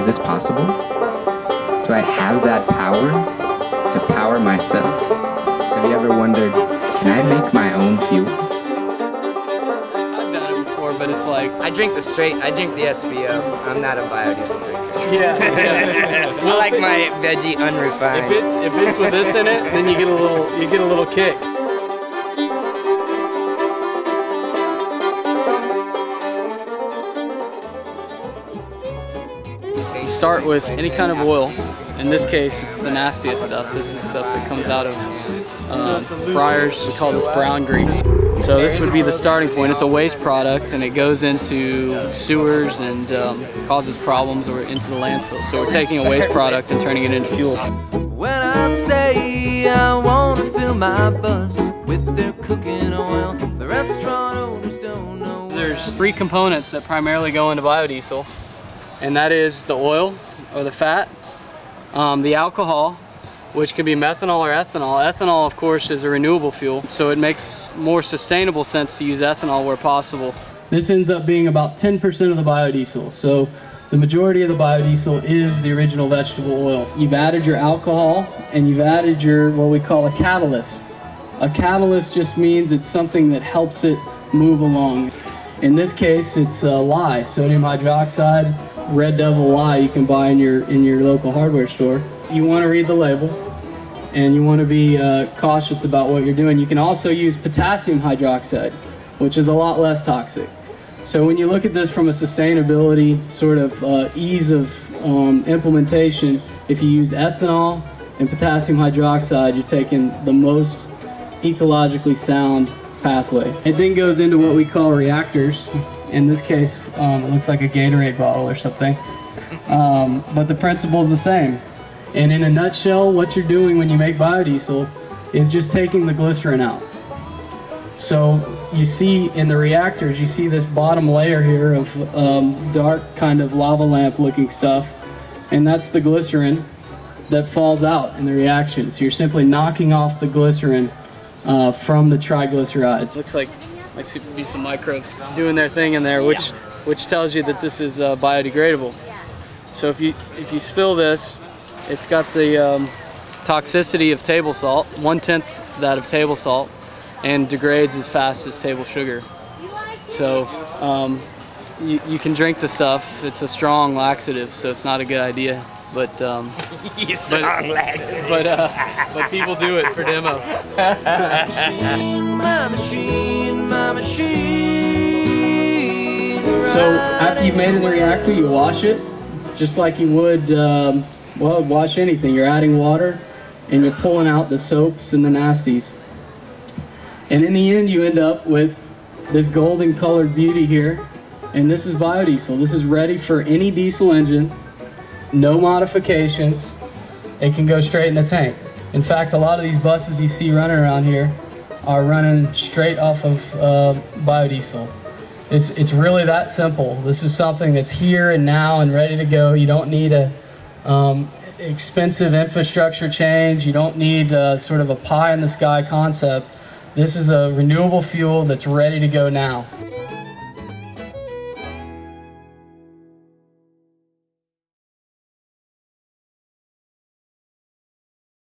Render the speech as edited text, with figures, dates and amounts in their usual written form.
is this possible? Do I have that power to power myself? Have you ever wondered, can I make my own fuel? I've done it before, but it's like, I drink the SVO. I'm not a biodiesel drinker. yeah. I like my veggie unrefined. If it's with this in it, then you get a little kick. You start with any kind of oil. In this case, it's the nastiest stuff. This is stuff that comes out of fryers. We call this brown grease. So this would be the starting point. It's a waste product, and it goes into sewers and causes problems or into the landfill. So we're taking a waste product and turning it into fuel. When I say I want to fill my bus with their cooking oil, the restaurant owners don't know. There's three components that primarily go into biodiesel, and that is the oil or the fat, the alcohol, which could be methanol or ethanol. Ethanol, of course, is a renewable fuel, so it makes more sustainable sense to use ethanol where possible. This ends up being about 10% of the biodiesel, so the majority of the biodiesel is the original vegetable oil. You've added your alcohol, and you've added your, what we call a catalyst. A catalyst just means it's something that helps it move along. In this case, it's lye, sodium hydroxide, Red Devil lye you can buy in your local hardware store. You want to read the label, and you want to be cautious about what you're doing. You can also use potassium hydroxide, which is a lot less toxic. So when you look at this from a sustainability sort of ease of implementation, if you use ethanol and potassium hydroxide, you're taking the most ecologically sound pathway. It then goes into what we call reactors. In this case, it looks like a Gatorade bottle or something, but the principle is the same. And in a nutshell, what you're doing when you make biodiesel is just taking the glycerin out. So you see in the reactors, you see this bottom layer here of dark kind of lava lamp looking stuff, and that's the glycerin that falls out in the reaction. So you're simply knocking off the glycerin from the triglycerides. Looks like be some microbes doing their thing in there, which tells you that this is biodegradable. So if you spill this, it's got the toxicity of table salt, 1/10 that of table salt, and degrades as fast as table sugar. So you can drink the stuff. It's a strong laxative, so it's not a good idea. But but people do it for demo. So after you've made it in the reactor, you wash it just like you would well, wash anything. You're adding water and you're pulling out the soaps and the nasties. And in the end, you end up with this golden colored beauty here. And this is biodiesel. This is ready for any diesel engine. No modifications. It can go straight in the tank. In fact, a lot of these buses you see running around here are running straight off of biodiesel. It's really that simple. This is something that's here and now and ready to go. You don't need a expensive infrastructure change. You don't need sort of a pie in the sky concept. This is a renewable fuel that's ready to go now.